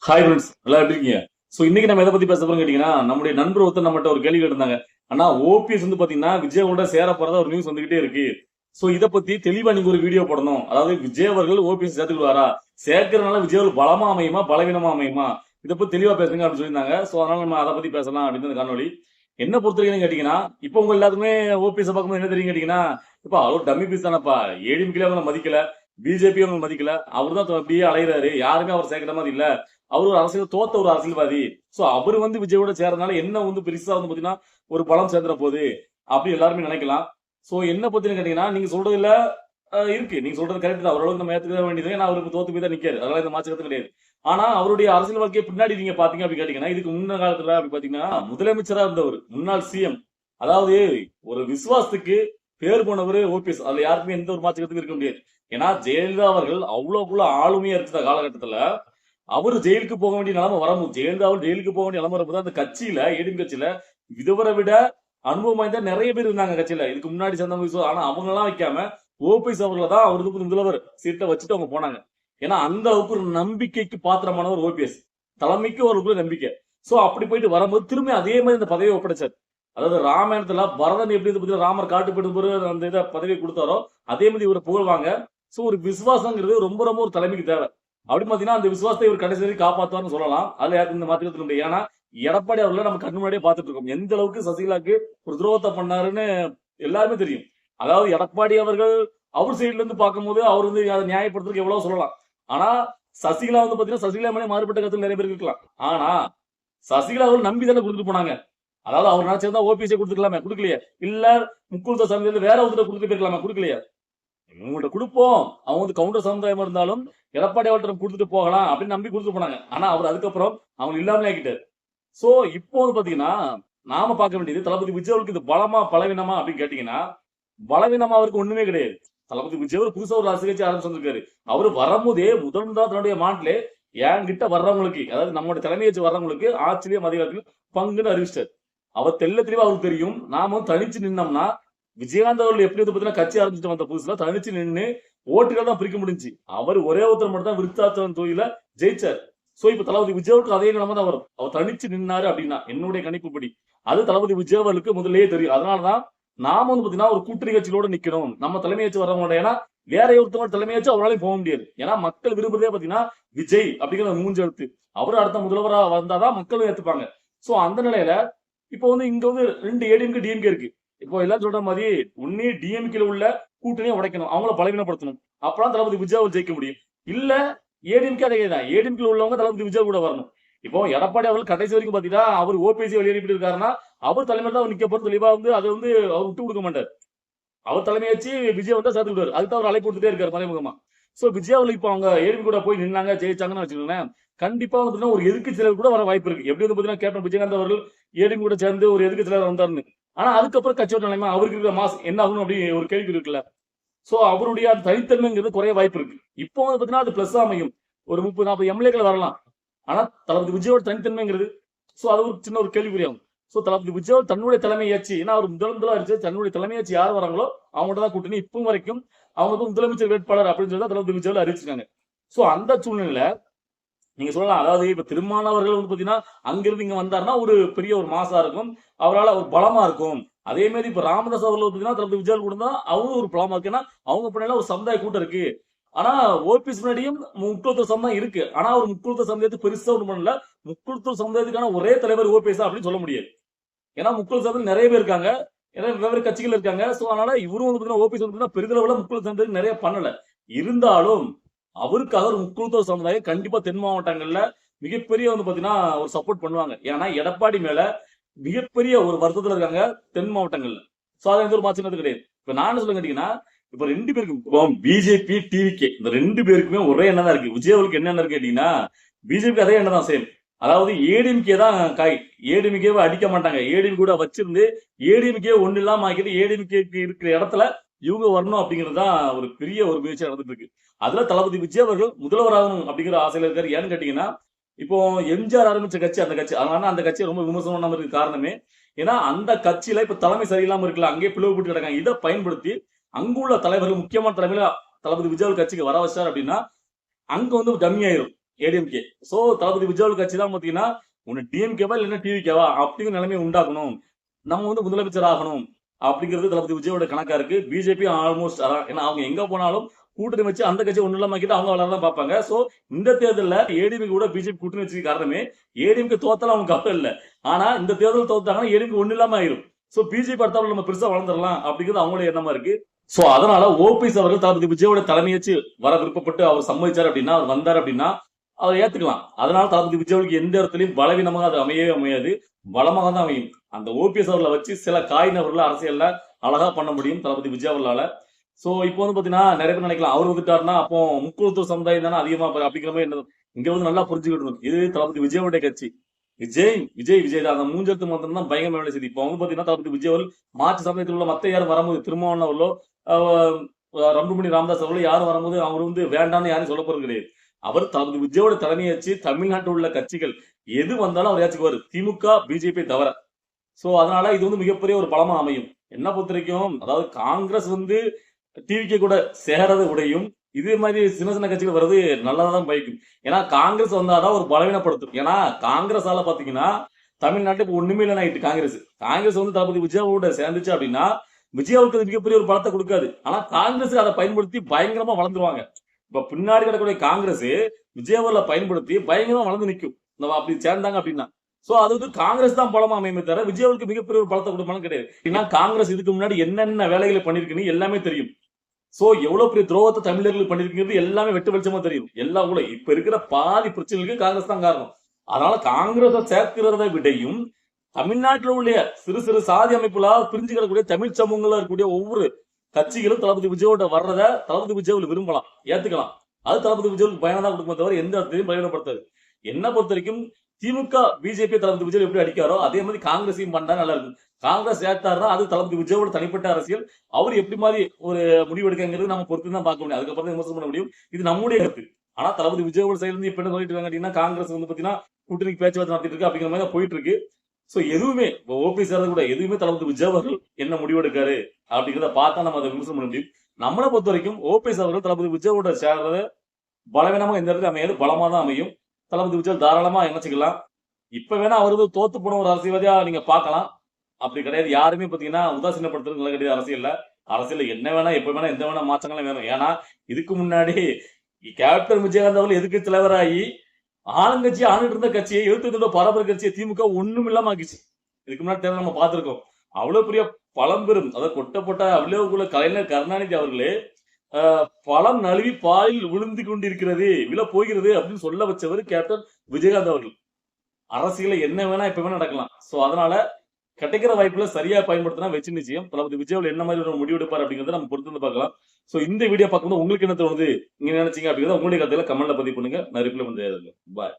Hi friends, நல்லா எப்படி இருக்கீங்க? ஸோ இன்னைக்கு நம்ம எதை பத்தி பேச போறோம் கேட்டீங்கன்னா, நம்முடைய நண்பர் ஒருத்தர் நம்மகிட்ட ஒரு கேள்வி கேட்டிருந்தாங்க. ஆனா ஓபிஎஸ் வந்து பாத்தீங்கன்னா விஜயோட சேர போறதா ஒரு நியூஸ் வந்துகிட்டே இருக்கு. ஸோ இதை பத்தி தெளிவா நீங்க ஒரு வீடியோ போடணும். அதாவது விஜய் அவர்கள் ஓபிஎஸ் சேர்த்துக்குவாரா, சேர்க்கறதுனால விஜய் அவர்கள் பலமா அமையுமா பலவீனமா அமையுமா, இதை பத்தி தெளிவா பேசுங்க அப்படின்னு சொல்லியிருந்தாங்க. ஸோ அதனால நம்ம அதை பத்தி பேசலாம் அப்படின்னு இந்த காணொலி. என்ன பொறுத்த வரைக்கும் கேட்டீங்கன்னா, இப்போ உங்க எல்லாத்துக்குமே ஓபிஎஸ் பார்க்கும்போது என்ன தெரியும் கேட்டீங்கன்னா, இப்ப அவர் டம்மி பீஸ் தானப்பா, ஏடிஎம்கே அவங்க மதிக்கல, பிஜேபி அவங்க மதிக்கல, அவர் தான் அப்படியே அலைகிறாரு, யாருமே அவர் சேர்க்கிற மாதிரி இல்ல, அவர் ஒரு அரசியல் தோத்த ஒரு அரசியல்வாதி. சோ அவர் வந்து விஜயோட சேர்றதுனால என்ன வந்து பெருசா வந்து பாத்தீங்கன்னா ஒரு பலம் சேர்ந்துட போகுது அப்படி எல்லாருமே நினைக்கலாம். சோ என்ன பத்தின்னு கேட்டீங்கன்னா, நீங்க சொல்றதுல இருக்கு, நீங்க சொல்றது கரெக்ட் தான், ஓரளவுக்கு நம்ம ஏத்துக்க வேண்டியது. ஏன்னா அவருக்கு தோத்து போய் தான் நிக்காரு, அதனால இந்த மாற்றத்து கிடையாது. ஆனா அவருடைய அரசியல் வாழ்க்கையை பின்னாடி நீங்க பாத்தீங்க அப்படி கேட்டீங்கன்னா, இதுக்கு முன்ன காலத்துல அப்படி பாத்தீங்கன்னா முதலமைச்சரா இருந்தவர், முன்னாள் சிஎம், அதாவது ஒரு விசுவாசத்துக்கு பேர் போனவர் ஓபிஎஸ். அதுல யாருக்குமே எந்த ஒரு மாற்றத்துக்கு இருக்க முடியாது. ஏன்னா ஜெயலலிதா அவர்கள் அவ்வளவுக்குள்ள ஆளுமையா இருந்த காலகட்டத்துல அவரு ஜெயிலுக்கு போக வேண்டிய நிலைமை வரும்போது, ஜெயலலிதா ஜெயிலுக்கு போக வேண்டிய நிலைமை வரும்போது அந்த கட்சியில ஏடிஎம் கட்சியில இதுவரை விட அனுபவம் வாய்ந்த நிறைய பேர் இருந்தாங்க கட்சியில, இதுக்கு முன்னாடி சேர்ந்தவங்க. ஆனா அவங்க எல்லாம் வைக்காம ஓபிஎஸ் அவர்களை தான் அவருக்கு முதல்வர் சீட்டை வச்சுட்டு அவங்க போனாங்க. ஏன்னா அந்த அளவுக்கு ஒரு நம்பிக்கைக்கு பாத்திரமானவர் ஓபிஎஸ், தலைமைக்கு ஒரு நம்பிக்கை. சோ அப்படி போயிட்டு வரும்போது திரும்பி அதே மாதிரி இந்த பதவியை ஒப்படைச்சார். அதாவது ராமாயணத்துல பரதன் எப்படி ராமர் காட்டுப்பட்டு அந்த இதை பதவியை கொடுத்தாரோ அதே மாதிரி இவரை புகழ்வாங்க. சோ ஒரு விசுவாசங்கிறது ரொம்ப ரொம்ப ஒரு தலைமைக்கு தேவை. அப்படி பாத்தீங்கன்னா அந்த விசுவாசத்தை இவர் கடைசி வரைக்கும் காப்பாற்றுவார்னு சொல்லலாம். அதுல யாருக்கு இந்த மாற்றத்தில் முடியும். ஏன்னா எடப்பாடி அவர்களை நம்ம கண்ணு முன்னாடியே பார்த்துட்டு இருக்கோம், எந்த அளவுக்கு சசிகலாக்கு ஒரு துரோகத்தை பண்ணாருன்னு எல்லாருமே தெரியும். அதாவது எடப்பாடி அவர்கள் அவர் சைட்ல இருந்து பார்க்கும்போது அவர் வந்து அதை நியாயப்படுத்துறதுக்கு எவ்வளவு சொல்லலாம். ஆனா சசிகலா வந்து பாத்தீங்கன்னா சசிகலா மேலே மாறுபட்ட கருத்து நிறைய பேர் இருக்கலாம். ஆனா சசிகலா அவர்கள் நம்பி தானே கொடுத்துட்டு போனாங்க. அதாவது அவர் நினைச்சிருந்தா ஓபிஎஸ் கொடுத்துக்கலாமே, கொடுக்கலையே. இல்ல முக்குழுத்த சமயத்தில் வேற ஒருத்தர் கொடுத்துட்டு போயிருக்கலாமே, கொடுக்கலையே. இவங்கள்ட்ட கொடுப்போம், அவங்க வந்து கவுண்டர் சமுதாயமா இருந்தாலும் எடப்பாடி அவர்கிட்ட கொடுத்துட்டு போகலாம் அப்படின்னு நம்பி கொடுத்துட்டு போனாங்க. ஆனா அவர் அதுக்கப்புறம் அவங்க இல்லாமலே ஆக்கிட்டாரு. சோ இப்போ வந்து பாத்தீங்கன்னா நாம பார்க்க வேண்டியது தளபதி விஜய் அவருக்கு இது பலமா பலவீனமா அப்படின்னு கேட்டீங்கன்னா, பலவீனமா அவருக்கு ஒண்ணுமே கிடையாது. தளபதி விஜய் அவர் புதுசா ஒரு அரசியல் கட்சி ஆரம்பிச்சிருக்காரு. அவரு வரும்போதே முதல் தன்னுடைய மாட்டிலே என்கிட்ட வர்றவங்களுக்கு, அதாவது நம்மளுடைய தலைமை வச்சு வர்றவங்களுக்கு ஆட்சியிலையும் அதிகாரத்திலும் பங்குன்னு அறிவிச்சிட்டாரு. அவர் தெல்ல தெளிவா அவருக்கு தெரியும். நாம தனிச்சு நின்னோம்னா விஜயகாந்த் அவர்கள் எப்படி வந்து பாத்தீங்கன்னா கட்சி ஆரம்பிச்சுட்டு வந்த புதுசுல தனிச்சு நின்று ஓட்டுகள் தான் பிரிக்க முடிஞ்சு. அவர் ஒரே ஒருத்தர் மட்டும் தான் விருத்தாச்சலம் தொகுதியில ஜெயிச்சார். சோ இப்ப தளபதி விஜய்க்கு அதே நிலைமை தான் வரும். அவர் தனிச்சு நின்னாரு அப்படின்னா என்னுடைய கணிப்புப்படி அது தளபதி விஜய் அவர்களுக்கு முதல்லயே தெரியும். அதனாலதான் நாம வந்து பாத்தீங்கன்னா ஒரு கூட்டணி கட்சியோட நிக்கணும், நம்ம தலைமை வச்சு வரவங்க. ஏன்னா வேற ஒருத்தவங்க தலைமை வச்சு அவராலையும் போக முடியாது. ஏன்னா மக்கள் விரும்புறதே பாத்தீங்கன்னா விஜய் அப்படிங்கிற மூஞ்சு எழுத்து, அவரு அடுத்த முதல்வரா வந்தாதான் மக்களும் ஏத்துப்பாங்க. சோ அந்த நிலையில இப்ப வந்து இங்க வந்து 2 ஏடிஎம்கே டிஎம்கே இருக்கு. இப்போ எல்லாம் சொல்ற மாதிரி உன்னே டிஎம்கேல உள்ள கூட்டணியை உடைக்கணும், அவங்கள பலவீனப்படுத்தணும், அப்பதான் தளபதி விஜய் ஜெயிக்க முடியும். இல்ல ஏடிஎம்கே அதே தான், ஏடிஎம்கே உள்ளவங்க தளபதி விஜய் கூட வரணும். இப்போ எடப்பாடி அவர்கள் கடைசி வரைக்கும் பாத்தீங்கன்னா அவர் ஓபிஎஸ் வெளியேறிட்டு இருக்காருன்னா அவர் தலைமையில தான் நிக்க போறது தெளிவா வந்து அதை வந்து அவர் விட்டு கொடுக்க மாட்டார். அவர் தலைமையை வச்சு விஜய் வந்து சேர்த்து விடுவார். அதுக்கு அவர் அழைப்பு கொடுத்துட்டே இருக்காரு மறைமுகமா. சோ விஜய் அவர்கள் இப்போ அவங்க ஏடிஎம் கூட போய் நின்னாங்க ஜெயிச்சாங்கன்னு வச்சுக்கோங்களேன், கண்டிப்பா வந்து ஒரு எதிர்க்கட்சியினர் கூட வர வாய்ப்பு இருக்கு. எப்படி வந்து பாத்தீங்கன்னா கேப்டன் விஜயகாந்த் அவர்கள் ஏடிஎம் கூட சேர்ந்து ஒரு எதிர்க்கட்சியினர் வந்தாருன்னு. ஆனா அதுக்கப்புறம் கட்சியோட நிலைமை அவருக்கு இருக்கிற மாஸ் என்ன ஆகும் அப்படி ஒரு கேள்வி இருக்குல்ல. சோ அவருடைய அந்த தனித்தன்மைங்கிறது குறைய வாய்ப்பு இருக்கு. இப்போ வந்து பாத்தீங்கன்னா அது பிளஸ் அமையும், ஒரு 30-40 எம்எல்ஏக்கள் வரலாம். ஆனா தளபதி விஜயோட தனித்தன்மைங்கிறது சோ அது ஒரு சின்ன ஒரு கேள்விக்குறியாகும். சோ தளபதி விஜய் தன்னுடைய தலைமை ஏற்றி, ஏன்னா அவர் முதலா இருந்துச்சு, தன்னுடைய தலைமை ஏற்றி யார் வராங்களோ அவங்கள்ட்ட தான் கூட்டணி இப்போ வரைக்கும். அவங்க வந்து முதலமைச்சர் வேட்பாளர் அப்படின்னு சொல்லி தளபதி விஜய் அறிவிச்சிருக்காங்க. சோ அந்த சூழ்நிலையில நீங்க சொல்லலாம், அதாவது இப்ப திருமாவளவர்கள் வந்து பாத்தீங்கன்னா அங்கிருந்து இங்க வந்தாருன்னா ஒரு பெரிய ஒரு மாசா இருக்கும், அவரால் ஒரு பலமா இருக்கும். அதே மாதிரி இப்ப ராமதாஸ் அவர்கள் பாத்தீங்கன்னா தளபதி விஜய் கூட தான் அவங்க ஒரு பலமா இருக்கு. ஏன்னா அவங்க பின்னால ஒரு சமுதாய கூட்டம் இருக்கு. ஆனா ஓபிஎஸ் முன்னாடியும் முக்குளத்தூர் சமுதாயம் இருக்கு. ஆனா ஒரு முக்குளத்தூர் சமுதாயத்துக்கு பெருசா ஒண்ணு பண்ணல. முக்குளத்தூர் சமுதாயத்துக்கான ஒரே தலைவர் ஓபிஎஸ் அப்படின்னு சொல்ல முடியாது. ஏன்னா முக்குளத்தூர் சமுதாயம் நிறைய பேர் இருக்காங்க, வெவ்வேறு கட்சிகள் இருக்காங்க. சோ அதனால இவரும் வந்து ஓபிஎஸ் வந்து பெரிதளவுல முக்குளத்தூர் சமுதாயம் நிறைய பண்ணல. இருந்தாலும் அவருக்காக ஒரு முக்குளத்தூர் சமுதாயம் கண்டிப்பா தென் மாவட்டங்கள்ல மிகப்பெரிய வந்து பாத்தீங்கன்னா ஒரு சப்போர்ட் பண்ணுவாங்க. ஏன்னா எடப்பாடி மேல மிகப்பெரிய ஒரு வருத்தத்துல இருக்காங்க தென் மாவட்டங்கள்ல. சோ அது எந்த ஒரு மாற்றமே கிடையாது. இப்ப நான் சொல்ல கேட்டீங்கன்னா, இப்ப 2 பேருக்கும் பிஜேபி டிவிகே இந்த 2 பேருக்குமே ஒரே எண்ணம் தான் இருக்கு. விஜய் அவருக்கு என்ன எண்ணம் கேட்டீங்கன்னா பிஜேபி அதே எண்ணம் தான் சேம். அதாவது ஏடிஎம்கே தான் காய், ஏடிஎம்கேவை அடிக்க மாட்டாங்க. ஏடிஎம் கூட வச்சிருந்து ஏடிஎம்கே ஒண்ணு இல்லாம ஆக்கிட்டு ஏடிஎம்கே இருக்கிற இடத்துல இவங்க வரணும் அப்படிங்கிறது தான் ஒரு பெரிய ஒரு முயற்சி நடந்துட்டு இருக்கு. அதுல தளபதி விஜய் அவர்கள் முதல்வராகணும் அப்படிங்கிற ஆசையில இருக்காரு. ஏன்னு கேட்டீங்கன்னா, இப்போ எம்ஜிஆர் ஆரம்பிச்ச கட்சி அந்த கட்சி, அதனால அந்த கட்சியை ரொம்ப விமர்சனம் பண்ணாம இருக்கு காரணமே. ஏன்னா அந்த கட்சியில இப்ப தலைமை சரியில்லாம இருக்கலாம், அங்கேயே பிளவுபட்டு கிடக்காங்க. இதை பயன்படுத்தி அங்குள்ள தலைவர்கள் முக்கியமான தலைமையில தளபதி விஜய் கட்சிக்கு வர வச்சார் அப்படின்னா அங்க வந்து டம்மி ஆயிரும். ஏடிஎம்கே. சோ தளபதி விஜய் கட்சி தான் பாத்தீங்கன்னா ஒன்னு டிஎம்கேவா இல்லைன்னா டிவிகேவா அப்படிங்கிற நிலைமையை உண்டாக்கணும். நம்ம முதலமைச்சர் ஆகணும் அப்படிங்கிறது தளபதி விஜயோட கணக்கா இருக்கு. பிஜேபி ஆல்மோஸ்ட் அதான். ஏன்னா அவங்க எங்க போனாலும் கூட்டணி வச்சு அந்த கட்சி ஒண்ணு இல்லாமக்கிட்டு அவங்க வளரதான் பார்ப்பாங்க. சோ இந்த தேர்தல்ல ஏடிஎம்கே கூட பிஜேபி கூட்டணி வச்சுக்க காரணமே ஏடிஎம்கே தோத்தாலும் அவங்க கவலை இல்ல. ஆனா இந்த தேர்தல் தோத்தாங்கன்னா ஏடிஎம்கே ஒண்ணு இல்லாம ஆயிரும். சோ பிஜேபி அடுத்தாலும் நம்ம பெருசா வளர்ந்துடலாம் அப்படிங்கிறது அவங்களோட எண்ணமா இருக்கு. சோ அதனால ஓபிஎஸ் அவர்கள் தளபதி விஜயோட தலைமையேச்சு வர விருப்பப்பட்டு அவர் சம்மதிச்சார் அப்படின்னா, அவர் வந்தார் அப்படின்னா அவர் ஏத்துக்கலாம். அதனால தளபதி விஜய்க்கு எந்த இடத்துலயும் பலவீனமாக அது அமையவே அமையாது, பலமாக தான் அமையும். அந்த ஓபிஎஸ் அவர்களை வச்சு சில காய் நபர்களை அரசியல்ல அழகா பண்ண முடியும் தளபதி விஜய் அவர்களால. சோ இப்போ பாத்தீங்கன்னா நிறைய பேர் நினைக்கலாம் அவர் வந்துட்டாருன்னா அப்போ முக்குளத்தூர் சமுதாயம் தானே அதிகமா அப்படிங்கிற மாதிரி என்ன இங்க நல்லா புரிஞ்சுக்கிட்டு இது தளபதி விஜயோட கட்சி. விஜய் தான். அந்த மூஞ்சத்து மாத்திரம் தான் பயங்கரமா வேலை செய்யுது. இப்போ பாத்தீங்கன்னா தளபதி விஜய் அவர்கள் மாற்று சமயத்தில் உள்ள மத்த யாரும் வரும்போது திருமாவளவன் அவர்களோ ரம்புமணி ராமதாஸ் அவர்களோ யாரும் வரும்போது அவர் வேண்டாம்னு யாரும் சொல்ல போறது கிடையாது. அவர் தளபதி விஜயோட தலைமையை வச்சு தமிழ்நாட்டில் உள்ள கட்சிகள் எது வந்தாலும் அவர் ஏற்றுக்குவாரு, திமுக பிஜேபி தவிர. சோ அதனால இது மிகப்பெரிய ஒரு பலமா அமையும். என்ன பொறுத்த வரைக்கும் அதாவது காங்கிரஸ் டிவிக்கு கூட சேரத உடையும் இதே மாதிரி சின்ன சின்ன கட்சிகள் வர்றது நல்லதான் பயக்கும். ஏன்னா காங்கிரஸ் வந்தாதான் ஒரு பலவீனப்படுத்தும். ஏன்னா காங்கிரஸால பாத்தீங்கன்னா தமிழ்நாட்டுல இப்ப ஒண்ணுமே இல்லைன்னு ஆயிட்டு. காங்கிரஸ் தளபதி விஜயோட சேர்ந்துச்சு அப்படின்னா விஜயாவுக்கு மிகப்பெரிய ஒரு பலத்தை கொடுக்காது. ஆனா காங்கிரஸ் அதை பயன்படுத்தி பயங்கரமா வளர்ந்துருவாங்க. இப்ப பின்னாடி கிடக்கூடிய காங்கிரஸ் விஜயவர்ல பயன்படுத்தி பயங்கரமா வளர்ந்து நிற்கும் நம்ம அப்படி சேர்ந்தாங்க அப்படின்னா. சோ அது காங்கிரஸ் தான் பலமா அமையுமே தவிர விஜயவருக்கு மிகப்பெரிய ஒரு பலத்தை கொடுப்பாலும் கிடையாது. ஏன்னா காங்கிரஸ் இதுக்கு முன்னாடி என்னென்ன வேலைகளை பண்ணிருக்குன்னு எல்லாமே தெரியும். சோ எவ்வளவு பெரிய துரோகத்தை தமிழர்கள் பண்ணிருக்கிறது எல்லாமே வெட்டு வெளிச்சமா தெரியும். எல்லாம் கூட இப்ப இருக்கிற பாதி பிரச்சனைகளுக்கு காங்கிரஸ் தான் காரணம். அதனால காங்கிரஸை சேர்க்கிறத விடையும் தமிழ்நாட்டில் உள்ள சிறு சிறு சாதி அமைப்புகளால் பிரிஞ்சு கிடக்கூடிய தமிழ் சமூகங்களா இருக்கக்கூடிய ஒவ்வொரு கட்சிகளும் தளபதி விஜயோட வர்றத தளபதி விஜய் விரும்பலாம், ஏத்துக்கலாம். அது தளபதி விஜய்க்கு பயணம் தான் கொடுக்கும் தவிர எந்த இடத்தையும் பயணப்படுத்தாது. என்ன பொறுத்த வரைக்கும் திமுக பிஜேபி தளபதி விஜய் எப்படி அடிக்காரோ அதே மாதிரி காங்கிரஸையும் பண்ணா நல்லா இருக்கும். காங்கிரஸ் ஏத்தாருன்னா அது தளபதி விஜயோட தனிப்பட்ட அரசியல். அவர் எப்படி மாதிரி ஒரு முடிவு எடுக்கிறது நம்ம பொறுத்து தான் பார்க்க முடியும். அதுக்கப்புறம் விமர்சனம் பண்ண முடியும். இது நம்முடைய கருத்து. ஆனா தளபதி விஜயோட சைடு இருந்து இப்ப என்ன சொல்லிட்டு இருக்காங்க அப்படின்னா காங்கிரஸ் பாத்தீங்கன்னா கூட்டணிக்கு பேச்சுவார்த்தை நடத்திட்டு இருக்கு அப்படிங்கிற மாதிரி தான் போயிட்டு இருக்கு. சோ எதுவுமே ஓபிஎஸ் கூட எதுவுமே தளபதி விஜய் அவர்கள் என்ன முடிவெடுக்காரு அப்படிங்கிறத பார்த்தா நம்ம அதை விமர்சனம் பண்ண முடியும். நம்மளை பொறுத்த வரைக்கும் ஓபிஎஸ் அவர்கள் தளபதி விஜயோட சேர்றத பலவீனமா எந்த இடத்துல அமையாது, பலமா தான் அமையும். தளபதி விஜய் தாராளமா நினைச்சுக்கலாம். இப்ப வேணா அவருக்கு தோத்து போன ஒரு அரசியல்வாதியா நீங்க பார்க்கலாம். அப்படி கிடையாது. யாருமே பாத்தீங்கன்னா உதாசீனப்படுத்துறது நல்ல கிடையாது. அரசியல்ல என்ன வேணா எப்ப வேணா எந்த வேணா மாற்றங்களும் வேணும். ஏன்னா இதுக்கு முன்னாடி கேப்டன் விஜயகாந்த் அவர்கள் எதிர்க்கட்சி தலைவராகி ஆளுங்கட்சி ஆண்டுட்டு இருந்த கட்சியை எழுத்து பரபர கட்சியை திமுக ஒண்ணும் இல்லாம ஆக்கிச்சு. இதுக்கு முன்னாடி தேர்தல் நம்ம பார்த்திருக்கோம். அவ்வளவு பெரிய பழம்பெரும் அதாவது கொட்டப்பட்ட அவ்வளவு கலைஞர் கருணாநிதி அவர்களே பழம் நழுவி பாலில் விழுந்து கொண்டிருக்கிறது விழ போகிறது அப்படின்னு சொல்ல வச்சவர் கேப்டன் விஜயகாந்த் அவர்கள். அரசியல என்ன வேணா எப்ப வேணா நடக்கலாம். சோ அதனால கிடைக்கிற வாய்ப்புல சரியா பயன்படுத்தினா வெற்றி நிச்சயம். தளபதி விஜய் என்ன மாதிரி ஒரு முடிவு எடுப்பார் அப்படிங்கறத நம்ம பொறுத்து பார்க்கலாம். சோ இந்த வீடியோ பார்க்கும்போது உங்களுக்கு என்ன தோணுது, நீங்க நினைச்சீங்க அப்படிங்கறத உங்களுடைய கருத்துல கமெண்ட்ல பதிவு பண்ணுங்க. நான் ரிப்ளை பண்ணுறேன். பாய்.